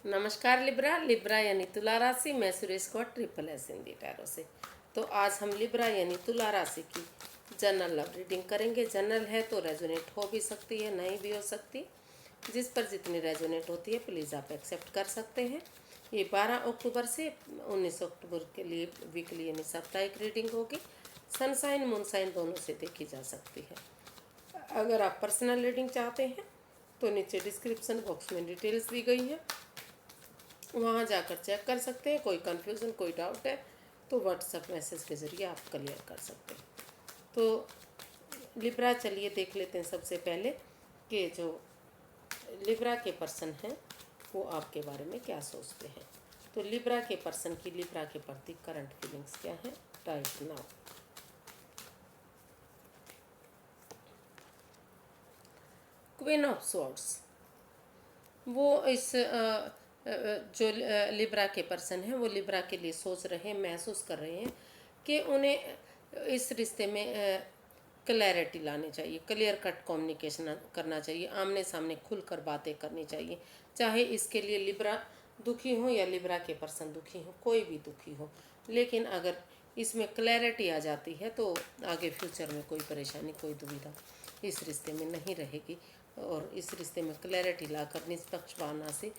नमस्कार Libra. Libra यानी तुला राशि। मैं Suresh Kaur triple S Hindi tarot से। तो आज हम लिब्रा यानी तुला राशि की जनरल लव रीडिंग करेंगे। जनरल है तो रेजोनेट हो भी सकती है, नहीं भी हो सकती। जिस पर जितनी रेजोनेट होती है प्लीज़ आप एक्सेप्ट कर सकते हैं। ये 12 अक्टूबर से 19 अक्टूबर के लिए वीकली यानी साप्ताहिक रीडिंग होगी। सनसाइन मूनसाइन दोनों से देखी जा सकती है। अगर आप पर्सनल रीडिंग चाहते हैं तो नीचे डिस्क्रिप्शन बॉक्स में डिटेल्स दी गई हैं, वहाँ जाकर चेक कर सकते हैं। कोई कन्फ्यूज़न कोई डाउट है तो व्हाट्सएप मैसेज के ज़रिए आप क्लियर कर सकते हैं। तो लिब्रा चलिए देख लेते हैं सबसे पहले कि जो लिब्रा के पर्सन हैं वो आपके बारे में क्या सोचते हैं। तो लिब्रा के पर्सन की लिब्रा के प्रति करंट फीलिंग्स क्या हैं right now. Queen of swords, वो इस जो लिब्रा के पर्सन हैं वो लिब्रा के लिए सोच रहे हैं, महसूस कर रहे हैं कि उन्हें इस रिश्ते में क्लैरिटी लानी चाहिए, क्लियर कट कम्युनिकेशन करना चाहिए, आमने सामने खुलकर बातें करनी चाहिए। चाहे इसके लिए लिब्रा दुखी हो या लिब्रा के पर्सन दुखी हो, कोई भी दुखी हो, लेकिन अगर इसमें क्लैरिटी आ जाती है तो आगे फ्यूचर में कोई परेशानी कोई दुविधा इस रिश्ते में नहीं रहेगी। और इस रिश्ते में क्लैरिटी लाकर निष्पक्ष भावना से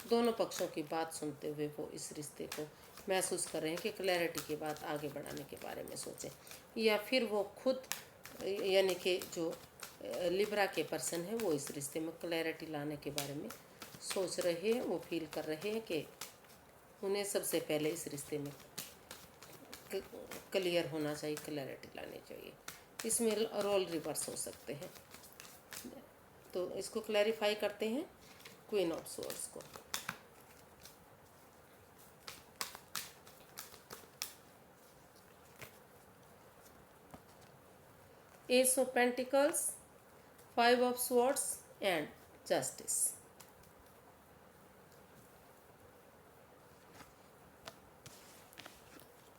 दोनों पक्षों की बात सुनते हुए वो इस रिश्ते को महसूस कर रहे हैं कि क्लैरिटी के बाद आगे बढ़ाने के बारे में सोचें। या फिर वो खुद यानी कि जो लिब्रा के पर्सन है वो इस रिश्ते में क्लैरिटी लाने के बारे में सोच रहे हैं। वो फील कर रहे हैं कि उन्हें सबसे पहले इस रिश्ते में क्लियर होना चाहिए, क्लैरिटी लानी चाहिए। इसमें रोल रिवर्स हो सकते हैं, तो इसको क्लैरिफाई करते हैं क्वीन ऑफ स्वॉर्ड्स को। S of pentacles, 5 of swords and justice.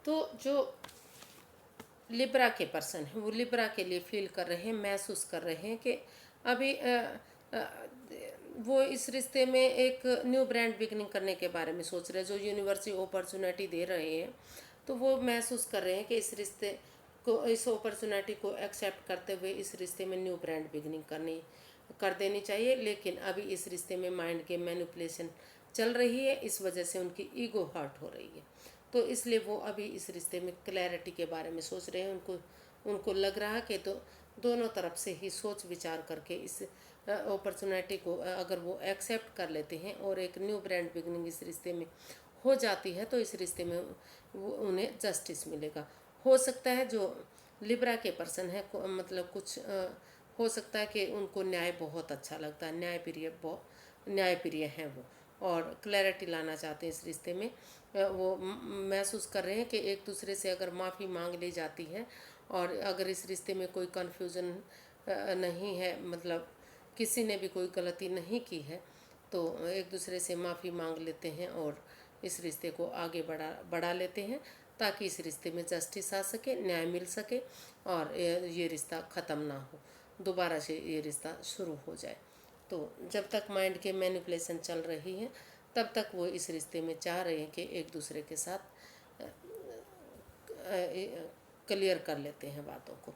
तो जो लिब्रा के पर्सन हैं वो लिब्रा के लिए फील कर रहे हैं, महसूस कर रहे हैं कि अभी वो इस रिश्ते में एक न्यू ब्रांड बिगनिंग करने के बारे में सोच रहे हैं। जो यूनिवर्सिटी अपॉर्चुनिटी दे रहे हैं तो वो महसूस कर रहे हैं कि इस रिश्ते को, इस अपॉर्चुनिटी को एक्सेप्ट करते हुए इस रिश्ते में न्यू ब्रांड बिगनिंग कर देनी चाहिए। लेकिन अभी इस रिश्ते में माइंड के मैनिपुलेशन चल रही है, इस वजह से उनकी ईगो हर्ट हो रही है। तो इसलिए वो अभी इस रिश्ते में क्लैरिटी के बारे में सोच रहे हैं। उनको लग रहा है कि तो दोनों तरफ से ही सोच विचार करके इस अपॉर्चुनिटी को अगर वो एक्सेप्ट कर लेते हैं और एक न्यू ब्रांड बिगनिंग इस रिश्ते में हो जाती है तो इस रिश्ते में वो उन्हें जस्टिस मिलेगा। हो सकता है जो लिब्रा के पर्सन है मतलब कुछ हो सकता है कि उनको न्याय बहुत अच्छा लगता है, न्यायप्रिय हैं वो और क्लैरिटी लाना चाहते हैं इस रिश्ते में। वो महसूस कर रहे हैं कि एक दूसरे से अगर माफ़ी मांग ली जाती है और अगर इस रिश्ते में कोई कन्फ्यूज़न नहीं है, मतलब किसी ने भी कोई गलती नहीं की है, तो एक दूसरे से माफ़ी मांग लेते हैं और इस रिश्ते को आगे बढ़ा लेते हैं ताकि इस रिश्ते में जस्टिस आ सके, न्याय मिल सके और ये रिश्ता ख़त्म ना हो, दोबारा से ये रिश्ता शुरू हो जाए। तो जब तक माइंड के मैनिपुलेशन चल रही है तब तक वो इस रिश्ते में चाह रहे हैं कि एक दूसरे के साथ क्लियर कर लेते हैं बातों को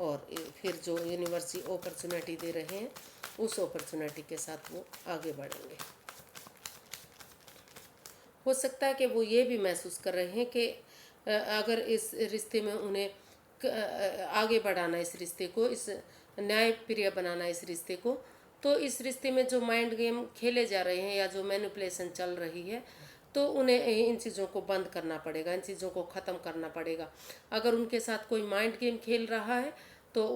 और फिर जो यूनिवर्सिटी अपॉर्चुनिटी दे रहे हैं उस अपॉर्चुनिटी के साथ वो आगे बढ़ेंगे। हो सकता है कि वो ये भी महसूस कर रहे हैं कि अगर इस रिश्ते में उन्हें आगे बढ़ाना, इस रिश्ते को इस न्यायप्रिय बनाना इस रिश्ते को, तो इस रिश्ते में जो माइंड गेम खेले जा रहे हैं या जो मैनिपुलेशन चल रही है तो उन्हें इन चीज़ों को बंद करना पड़ेगा, इन चीज़ों को ख़त्म करना पड़ेगा। अगर उनके साथ कोई माइंड गेम खेल रहा है तो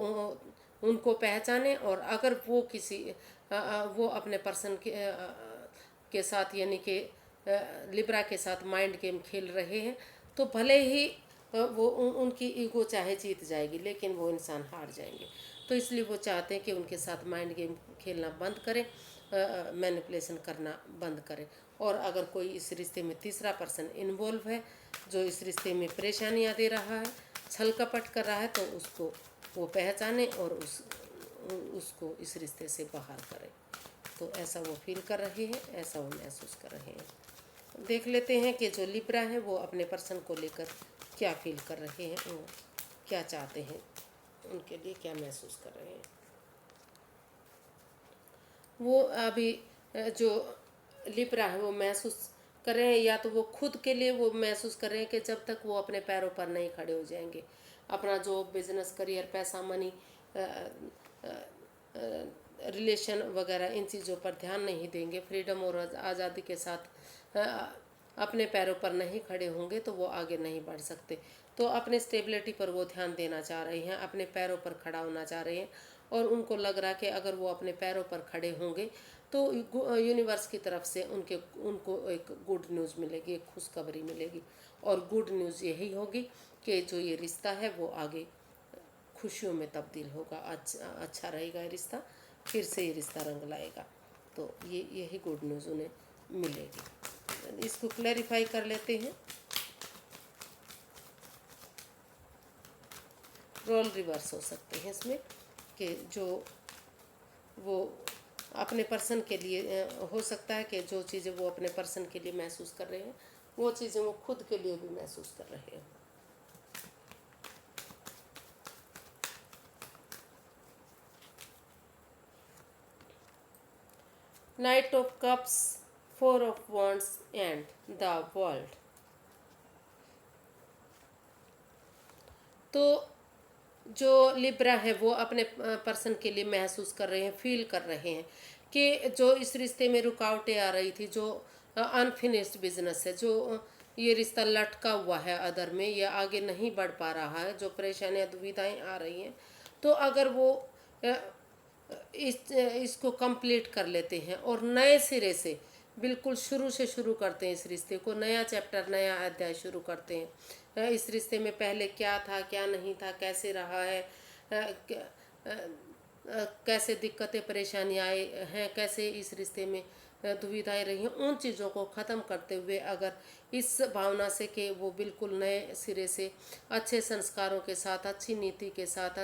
उनको पहचाने और अगर वो वो अपने पर्सन के साथ यानी कि लिब्रा के साथ माइंड गेम खेल रहे हैं तो भले ही वो उनकी ईगो चाहे जीत जाएगी लेकिन वो इंसान हार जाएंगे। तो इसलिए वो चाहते हैं कि उनके साथ माइंड गेम खेलना बंद करें, मैनिपुलेशन करना बंद करें। और अगर कोई इस रिश्ते में तीसरा पर्सन इन्वॉल्व है जो इस रिश्ते में परेशानियां दे रहा है, छल कपट कर रहा है, तो उसको वो पहचाने और उसको इस रिश्ते से बाहर करें। तो ऐसा वो फील कर रहे हैं, ऐसा वो महसूस कर रहे हैं। देख लेते हैं कि जो लिब्रा है वो अपने पर्सन को लेकर क्या फील कर रहे हैं, वो क्या चाहते हैं, उनके लिए क्या महसूस कर रहे हैं। वो अभी जो लिब्रा है वो महसूस कर रहे हैं, या तो वो खुद के लिए वो महसूस कर रहे हैं कि जब तक वो अपने पैरों पर नहीं खड़े हो जाएंगे, अपना जॉब, बिजनेस, करियर, पैसा, मनी, रिलेशन वगैरह इन चीज़ों पर ध्यान नहीं देंगे, फ्रीडम और आज़ादी के साथ अपने पैरों पर नहीं खड़े होंगे, तो वो आगे नहीं बढ़ सकते। तो अपने स्टेबिलिटी पर वो ध्यान देना चाह रहे हैं, अपने पैरों पर खड़ा होना चाह रहे हैं, और उनको लग रहा है कि अगर वो अपने पैरों पर खड़े होंगे तो यूनिवर्स की तरफ से उनको एक गुड न्यूज़ मिलेगी, एक खुशखबरी मिलेगी। और गुड न्यूज़ यही होगी कि जो ये रिश्ता है वो आगे खुशियों में तब्दील होगा, अच्छा रहेगा ये रिश्ता, फिर से ये रिश्ता रंग लाएगा। तो ये यही गुड न्यूज़ उन्हें मिलेगी। इसको क्लैरिफाई कर लेते हैं। रोल रिवर्स हो सकते हैं इसमें, कि जो वो अपने पर्सन के लिए हो सकता है कि जो चीज़ें वो अपने पर्सन के लिए महसूस कर रहे हैं वो चीज़ें वो खुद के लिए भी महसूस कर रहे हैं। Night of cups, four of wands and the world. तो जो लिब्रा है वो अपने पर्सन के लिए महसूस कर रहे हैं, फील कर रहे हैं कि जो इस रिश्ते में रुकावटें आ रही थी, जो अनफिनिश्ड बिजनेस है, जो ये रिश्ता लटका हुआ है अदर में, ये आगे नहीं बढ़ पा रहा है, जो परेशानियां दुविधाएं आ रही हैं, तो अगर वो अ, इसको कंप्लीट कर लेते हैं और नए सिरे से बिल्कुल शुरू से शुरू करते हैं, इस रिश्ते को नया चैप्टर, नया अध्याय शुरू करते हैं। इस रिश्ते में पहले क्या था, क्या नहीं था, कैसे रहा है, कैसे दिक्कतें परेशानियाँ आए हैं, कैसे इस रिश्ते में दुविधाएं रही हैं, उन चीज़ों को ख़त्म करते हुए अगर इस भावना से कि वो बिल्कुल नए सिरे से अच्छे संस्कारों के साथ, अच्छी नीति के साथ,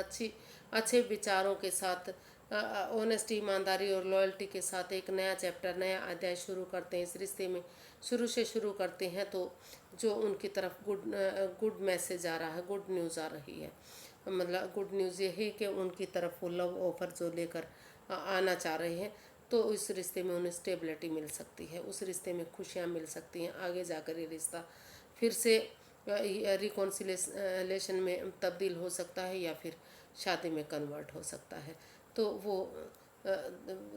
अच्छे विचारों के साथ, ऑनेस्टी, ईमानदारी और लॉयल्टी के साथ एक नया चैप्टर, नया अध्याय शुरू करते हैं, इस रिश्ते में शुरू से शुरू करते हैं, तो जो उनकी तरफ गुड मैसेज आ रहा है, गुड न्यूज़ आ रही है। मतलब गुड न्यूज़ ये है कि उनकी तरफ वो लव ऑफर जो लेकर आना चाह रहे हैं, तो इस रिश्ते में उन्हें स्टेबिलिटी मिल सकती है, उस रिश्ते में खुशियाँ मिल सकती हैं, आगे जाकर ये रिश्ता फिर से रिकॉन्सिलेशन में तब्दील हो सकता है, या फिर शादी में कन्वर्ट हो सकता है। तो वो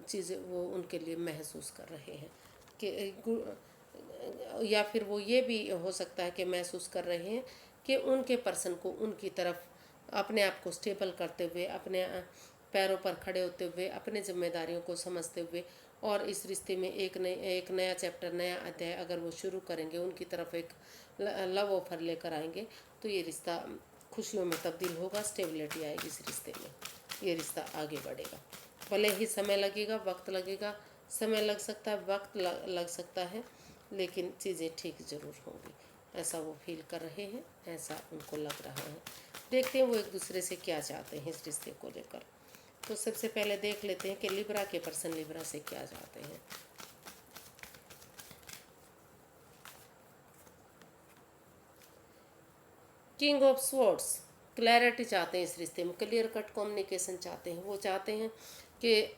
चीज़ें वो उनके लिए महसूस कर रहे हैं कि या फिर वो ये भी हो सकता है कि महसूस कर रहे हैं कि उनके पर्सन को उनकी तरफ अपने आप को स्टेबल करते हुए, अपने पैरों पर खड़े होते हुए, अपने जिम्मेदारियों को समझते हुए, और इस रिश्ते में एक नया चैप्टर, नया अध्याय अगर वो शुरू करेंगे, उनकी तरफ एक लव ऑफर लेकर आएंगे, तो ये रिश्ता खुशियों में तब्दील होगा, स्टेबिलिटी आएगी इस रिश्ते में, ये रिश्ता आगे बढ़ेगा। भले ही समय लगेगा, वक्त लगेगा, समय लग सकता है, वक्त लग सकता है, लेकिन चीज़ें ठीक ज़रूर होंगी, ऐसा वो फील कर रहे हैं, ऐसा उनको लग रहा है। देखते हैं वो एक दूसरे से क्या चाहते हैं इस रिश्ते को लेकर। तो सबसे पहले देख लेते हैं कि लिब्रा के पर्सन लिब्रा से क्या चाहते हैं। किंग ऑफ स्वॉर्ड्स, क्लैरिटी चाहते हैं इस रिश्ते में, क्लियर कट कम्युनिकेशन चाहते हैं। वो चाहते हैं कि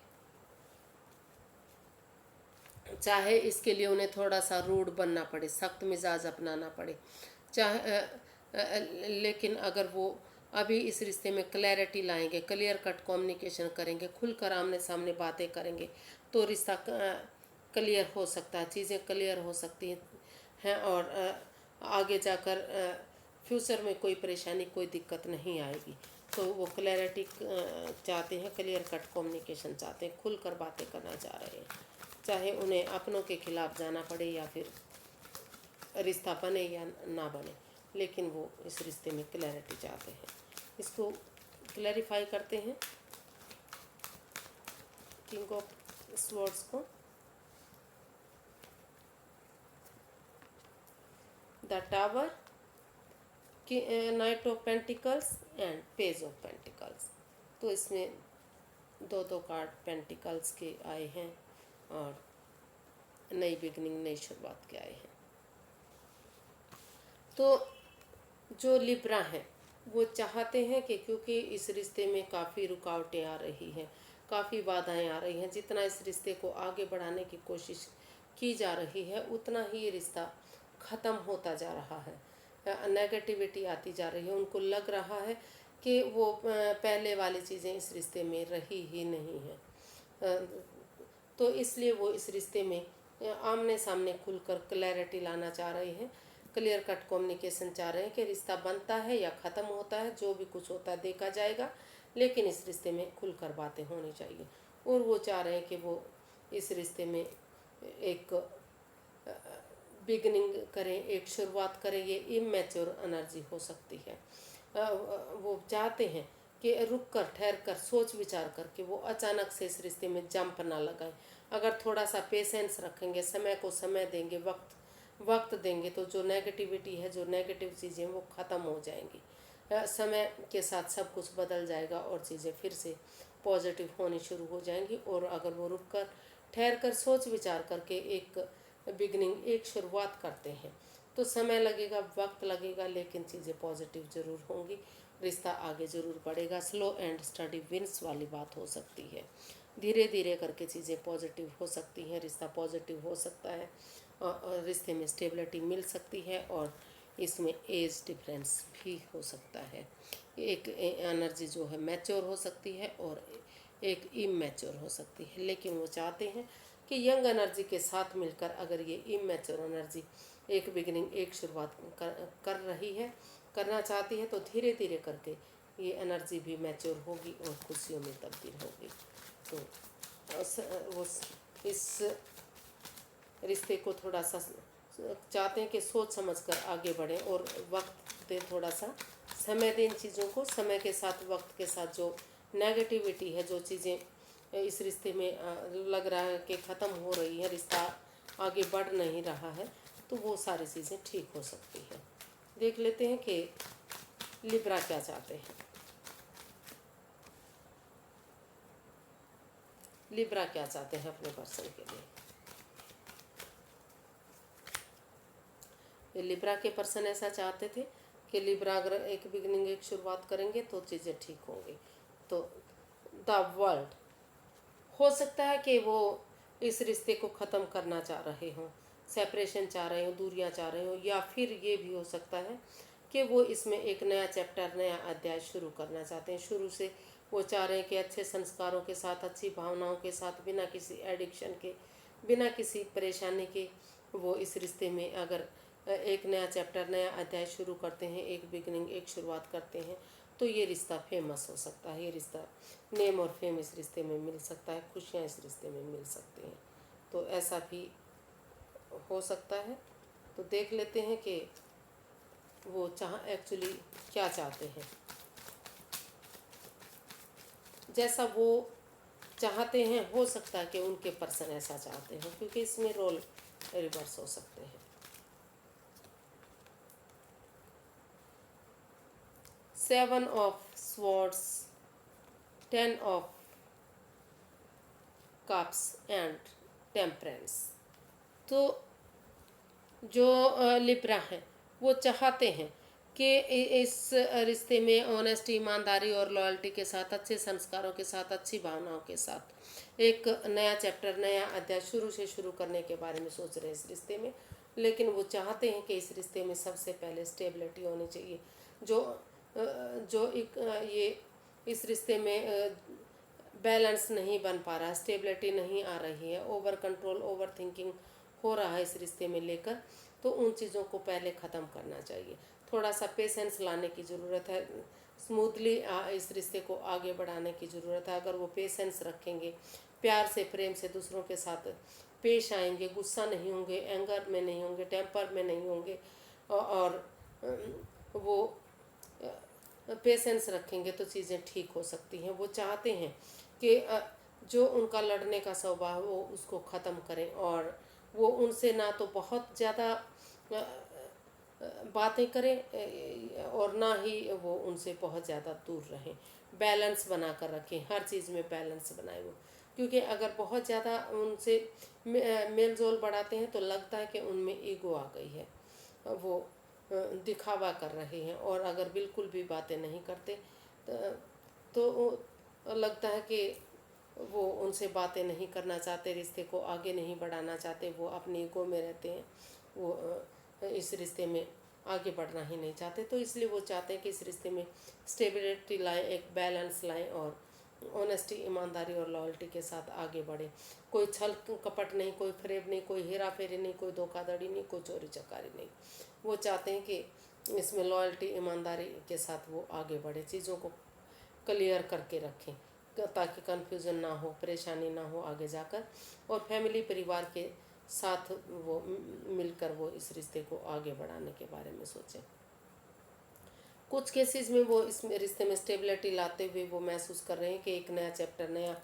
चाहे इसके लिए उन्हें थोड़ा सा रूड बनना पड़े, सख्त मिजाज अपनाना पड़े, चाहे लेकिन अगर वो अभी इस रिश्ते में क्लैरिटी लाएंगे, क्लियर कट कम्युनिकेशन करेंगे, खुलकर आमने सामने बातें करेंगे, तो रिश्ता क्लियर हो सकता है, चीज़ें क्लियर हो सकती हैं, और आगे जाकर फ्यूचर में कोई परेशानी, कोई दिक्कत नहीं आएगी। तो वो क्लैरिटी चाहते हैं, क्लियर कट कम्युनिकेशन चाहते हैं, खुलकर बातें करना चाह रहे हैं, चाहे उन्हें अपनों के खिलाफ जाना पड़े या फिर रिश्ता बने या ना बने, लेकिन वो इस रिश्ते में क्लैरिटी चाहते हैं। इसको क्लैरिफाई करते हैं किंग ऑफ स्वॉर्ड्स को। The tower, night of pentacles and page of pentacles. तो इसमें दो कार्ड पेंटिकल्स के आए हैं, और नई बिगनिंग, नई शुरुआत के आए हैं। तो जो लिब्रा हैं वो चाहते हैं कि क्योंकि इस रिश्ते में काफ़ी रुकावटें आ रही हैं, काफ़ी बाधाएं आ रही हैं, जितना इस रिश्ते को आगे बढ़ाने की कोशिश की जा रही है उतना ही ये रिश्ता ख़त्म होता जा रहा है, नेगेटिविटी आती जा रही है। उनको लग रहा है कि वो पहले वाली चीज़ें इस रिश्ते में रही ही नहीं है। तो इसलिए वो इस रिश्ते में आमने सामने खुलकर क्लैरिटी लाना चाह रहे हैं, क्लियर कट कम्युनिकेशन चाह रहे हैं कि रिश्ता बनता है या ख़त्म होता है, जो भी कुछ होता है देखा जाएगा, लेकिन इस रिश्ते में खुलकर बातें होनी चाहिए। और वो चाह रहे हैं कि वो इस रिश्ते में एक बिगनिंग करें, एक शुरुआत करें। ये इमेच्योर एनर्जी हो सकती है। वो चाहते हैं कि रुक कर, ठहर कर, सोच विचार करके वो अचानक से इस रिश्ते में जंप ना लगाएं। अगर थोड़ा सा पेशेंस रखेंगे, समय को समय देंगे, वक्त देंगे, तो जो नेगेटिविटी है, जो नेगेटिव चीज़ें वो ख़त्म हो जाएंगी। समय के साथ सब कुछ बदल जाएगा और चीज़ें फिर से पॉजिटिव होनी शुरू हो जाएंगी। और अगर वो रुक कर, ठहर कर, सोच विचार करके एक बिगनिंग, एक शुरुआत करते हैं, तो समय लगेगा, वक्त लगेगा, लेकिन चीज़ें पॉजिटिव ज़रूर होंगी, रिश्ता आगे ज़रूर बढ़ेगा। स्लो एंड स्टडी विंस वाली बात हो सकती है। धीरे धीरे करके चीज़ें पॉजिटिव हो सकती हैं, रिश्ता पॉजिटिव हो सकता है, और रिश्ते में स्टेबिलिटी मिल सकती है। और इसमें एज डिफरेंस भी हो सकता है। एक एनर्जी जो है मैच्योर हो सकती है और एक इमैच्योर हो सकती है, लेकिन वो चाहते हैं कि यंग एनर्जी के साथ मिलकर अगर ये इमैच्योर एनर्जी एक बिगिनिंग, एक शुरुआत कर रही है, करना चाहती है, तो धीरे धीरे करके ये एनर्जी भी मैच्योर होगी और खुशियों में तब्दील होगी। तो वो इस रिश्ते को थोड़ा सा चाहते हैं कि सोच समझकर आगे बढ़ें और वक्त दें, थोड़ा सा समय दें इन चीज़ों को। समय के साथ, वक्त के साथ जो नेगेटिविटी है, जो चीज़ें इस रिश्ते में लग रहा है कि ख़त्म हो रही है, रिश्ता आगे बढ़ नहीं रहा है, तो वो सारी चीज़ें ठीक हो सकती है। देख लेते हैं कि लिब्रा क्या चाहते हैं। लिब्रा क्या चाहते हैं अपने पर्सन के लिए। ये लिब्रा के पर्सन ऐसा चाहते थे कि लिब्रा अगर एक बिगनिंग, एक शुरुआत करेंगे तो चीज़ें ठीक होंगी। तो द वर्ल्ड, हो सकता है कि वो इस रिश्ते को ख़त्म करना चाह रहे हों, सेपरेशन चाह रहे हों, दूरियां चाह रहे हों, या फिर ये भी हो सकता है कि वो इसमें एक नया चैप्टर, नया अध्याय शुरू करना चाहते हैं। शुरू से वो चाह रहे हैं कि अच्छे संस्कारों के साथ, अच्छी भावनाओं के साथ, बिना किसी एडिक्शन के, बिना किसी परेशानी के वो इस रिश्ते में अगर एक नया चैप्टर, नया अध्याय शुरू करते हैं, एक बिगनिंग, एक शुरुआत करते हैं, तो ये रिश्ता फेमस हो सकता है। ये रिश्ता, नेम और फेम इस रिश्ते में मिल सकता है, खुशियाँ इस रिश्ते में मिल सकती हैं। तो ऐसा भी हो सकता है। तो देख लेते हैं कि वो एक्चुअली क्या चाहते हैं। जैसा वो चाहते हैं, हो सकता है कि उनके पर्सन ऐसा चाहते हैं, क्योंकि इसमें रोल रिवर्स हो सकते हैं। 7 of swords, 10 of cups and temperance. तो जो लिब्रा हैं वो चाहते हैं कि इस रिश्ते में ऑनेस्टी, ईमानदारी और लॉयल्टी के साथ, अच्छे संस्कारों के साथ, अच्छी भावनाओं के साथ एक नया चैप्टर, नया अध्याय शुरू से शुरू करने के बारे में सोच रहे हैं इस रिश्ते में। लेकिन वो चाहते हैं कि इस रिश्ते में सबसे पहले स्टेबिलिटी होनी चाहिए। जो जो एक ये इस रिश्ते में बैलेंस नहीं बन पा रहा है, स्टेबिलिटी नहीं आ रही है, ओवर कंट्रोल, ओवर थिंकिंग हो रहा है इस रिश्ते में लेकर, तो उन चीज़ों को पहले ख़त्म करना चाहिए। थोड़ा सा पेशेंस लाने की ज़रूरत है, स्मूथली इस रिश्ते को आगे बढ़ाने की ज़रूरत है। अगर वो पेशेंस रखेंगे, प्यार से, प्रेम से दूसरों के साथ पेश आएंगे, गुस्सा नहीं होंगे, एंगर में नहीं होंगे, टेम्पर में नहीं होंगे, और वो पेशेंस रखेंगे, तो चीज़ें ठीक हो सकती हैं। वो चाहते हैं कि जो उनका लड़ने का स्वभाव वो उसको ख़त्म करें, और वो उनसे ना तो बहुत ज़्यादा बातें करें और ना ही वो उनसे बहुत ज़्यादा दूर रहें। बैलेंस बना कर रखें, हर चीज़ में बैलेंस बनाए। वो क्योंकि अगर बहुत ज़्यादा उनसे मेल जोल बढ़ाते हैं तो लगता है कि उनमें ईगो आ गई है, वो दिखावा कर रहे हैं। और अगर बिल्कुल भी बातें नहीं करते तो लगता है कि वो उनसे बातें नहीं करना चाहते, रिश्ते को आगे नहीं बढ़ाना चाहते, वो अपने ईगो में रहते हैं, वो इस रिश्ते में आगे बढ़ना ही नहीं चाहते। तो इसलिए वो चाहते हैं कि इस रिश्ते में स्टेबिलिटी लाएं, एक बैलेंस लाएं और ऑनेस्टी, ईमानदारी और लॉयल्टी के साथ आगे बढ़े। कोई छल कपट नहीं, कोई फरेब नहीं, कोई हेरा फेरी नहीं, कोई धोखाधड़ी नहीं, कोई चोरी चकारी नहीं। वो चाहते हैं कि इसमें लॉयल्टी, ईमानदारी के साथ वो आगे बढ़े, चीज़ों को क्लियर करके रखें ताकि कंफ्यूजन ना हो, परेशानी ना हो आगे जाकर। और फैमिली, परिवार के साथ वो मिलकर वो इस रिश्ते को आगे बढ़ाने के बारे में सोचें। कुछ केसेस में वो इस रिश्ते में स्टेबिलिटी लाते हुए वो महसूस कर रहे हैं कि एक नया चैप्टर, नया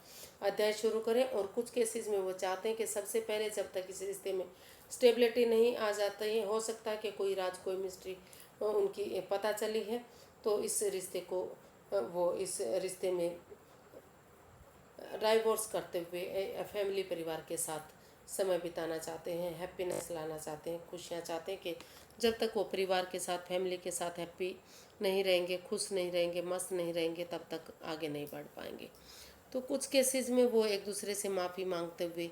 अध्याय शुरू करें। और कुछ केसेस में वो चाहते हैं कि सबसे पहले जब तक इस रिश्ते में स्टेबिलिटी नहीं आ जाती है, हो सकता है कि कोई राज, कोई मिस्ट्री उनकी पता चली है, तो इस रिश्ते को वो इस रिश्ते में डाइवोर्स करते हुए फैमिली, परिवार के साथ समय बिताना चाहते हैं, हैप्पीनेस लाना चाहते हैं, खुशियाँ चाहते हैं कि जब तक वो परिवार के साथ, फैमिली के साथ हैप्पी नहीं रहेंगे, खुश नहीं रहेंगे, मस्त नहीं रहेंगे, तब तक आगे नहीं बढ़ पाएंगे। तो कुछ केसेस में वो एक दूसरे से माफ़ी मांगते हुए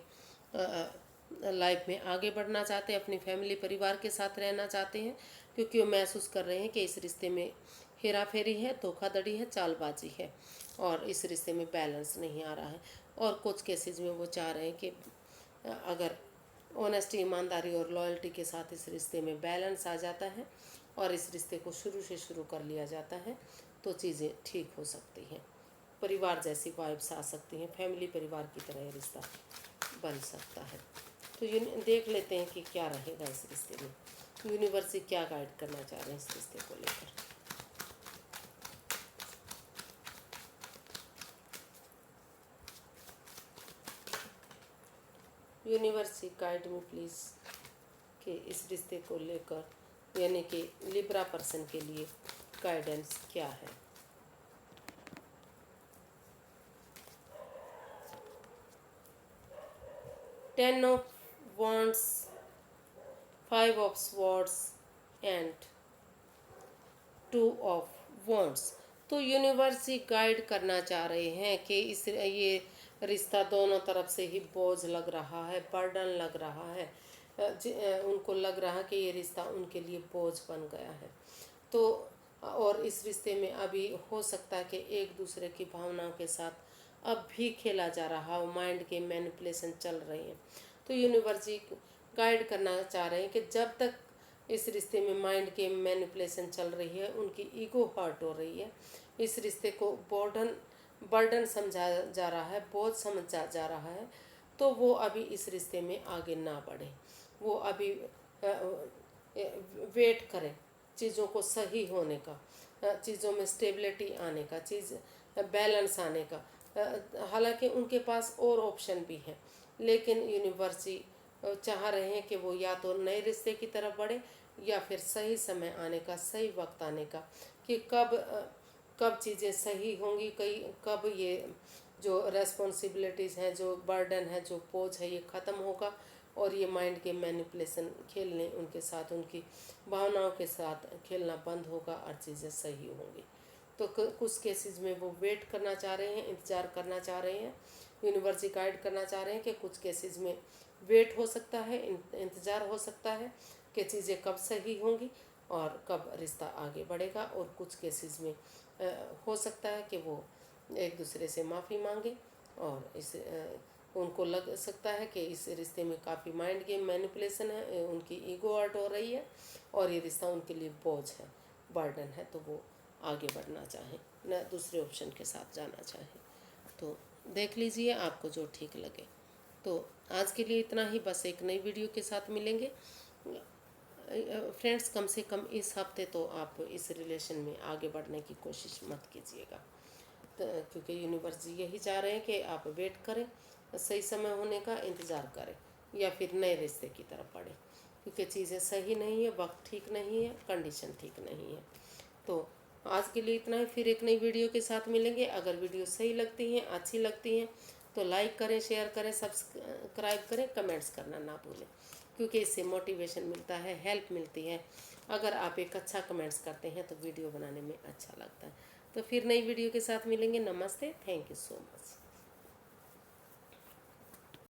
लाइफ में आगे बढ़ना चाहते हैं, अपनी फैमिली, परिवार के साथ रहना चाहते हैं, क्योंकि वो महसूस कर रहे हैं कि इस रिश्ते में हेरा फेरी है, धोखाधड़ी है, चालबाजी है और इस रिश्ते में बैलेंस नहीं आ रहा है। और कुछ केसेस में वो चाह रहे हैं कि अगर ऑनेस्टी, ईमानदारी और लॉयल्टी के साथ इस रिश्ते में बैलेंस आ जाता है और इस रिश्ते को शुरू से शुरू कर लिया जाता है तो चीज़ें ठीक हो सकती हैं, परिवार जैसी वाइब्स आ सकती हैं, फैमिली परिवार की तरह ये रिश्ता बन सकता है। तो देख लेते हैं कि क्या रहेगा इस रिश्ते में, यूनिवर्स क्या गाइड करना चाह रहे हैं इस रिश्ते को लेकर। यूनिवर्स गाइड मी प्लीज़ कि इस रिश्ते को लेकर, यानी कि लिब्रा पर्सन के लिए गाइडेंस क्या है। 10 of wands, 5 of swords and 2 of wands। तो यूनिवर्स ही गाइड करना चाह रहे हैं कि इस ये रिश्ता दोनों तरफ से ही बोझ लग रहा है, बर्डन लग रहा है, उनको लग रहा है कि ये रिश्ता उनके लिए बोझ बन गया है। तो और इस रिश्ते में अभी हो सकता है कि एक दूसरे की भावनाओं के साथ अब भी खेला जा रहा हो, माइंड के मैनिपुलेशन चल रही हैं। तो यूनिवर्स जी गाइड करना चाह रहे हैं कि जब तक इस रिश्ते में माइंड के मैनिपुलेशन चल रही है, उनकी ईगो हर्ट हो रही है, इस रिश्ते को बर्डन समझा जा रहा है, बोझ समझा जा रहा है, तो वो अभी इस रिश्ते में आगे ना बढ़े। वो अभी वेट करें चीज़ों को सही होने का, चीज़ों में स्टेबिलिटी आने का, चीज़ बैलेंस आने का। हालांकि उनके पास और ऑप्शन भी हैं, लेकिन यूनिवर्सिटी चाह रहे हैं कि वो या तो नए रिश्ते की तरफ बढ़े या फिर सही समय आने का, सही वक्त आने का, कि कब चीज़ें सही होंगी, कब ये जो रेस्पॉन्सिबिलिटीज़ हैं, जो बर्डन है, जो बोझ है, ये ख़त्म होगा और ये माइंड के मैनिपुलेशन खेलने उनके साथ, उनकी भावनाओं के साथ खेलना बंद होगा और चीज़ें सही होंगी। तो कुछ केसेस में वो वेट करना चाह रहे हैं, इंतज़ार करना चाह रहे हैं, यूनिवर्सिटी गाइड करना चाह रहे हैं कि कुछ केसेस में वेट हो सकता है, इंतज़ार हो सकता है कि चीज़ें कब सही होंगी और कब रिश्ता आगे बढ़ेगा। और कुछ केसेस में हो सकता है कि वो एक दूसरे से माफ़ी मांगे और उनको लग सकता है कि इस रिश्ते में काफ़ी माइंड गेम मैनिपुलेशन है, उनकी ईगो हर्ट हो रही है और ये रिश्ता उनके लिए बोझ है, बर्डन है, तो वो आगे बढ़ना चाहें, न दूसरे ऑप्शन के साथ जाना चाहें। तो देख लीजिए आपको जो ठीक लगे। तो आज के लिए इतना ही, बस एक नई वीडियो के साथ मिलेंगे। फ्रेंड्स, कम से कम इस हफ्ते तो आप इस रिलेशन में आगे बढ़ने की कोशिश मत कीजिएगा, तो क्योंकि यूनिवर्स जी यही चाह रहे हैं कि आप वेट करें, सही समय होने का इंतज़ार करें या फिर नए रिश्ते की तरफ बढ़ें, क्योंकि चीज़ें सही नहीं है, वक्त ठीक नहीं है, कंडीशन ठीक नहीं है। तो आज के लिए इतना ही, फिर एक नई वीडियो के साथ मिलेंगे। अगर वीडियो सही लगती हैं, अच्छी लगती हैं तो लाइक करें, शेयर करें, सब्सक्राइब करें, कमेंट्स करना ना भूलें, क्योंकि इससे मोटिवेशन मिलता है, हेल्प मिलती है। अगर आप एक अच्छा कमेंट्स करते हैं तो वीडियो बनाने में अच्छा लगता है। तो फिर नई वीडियो के साथ मिलेंगे। नमस्ते, थैंक यू सो मच।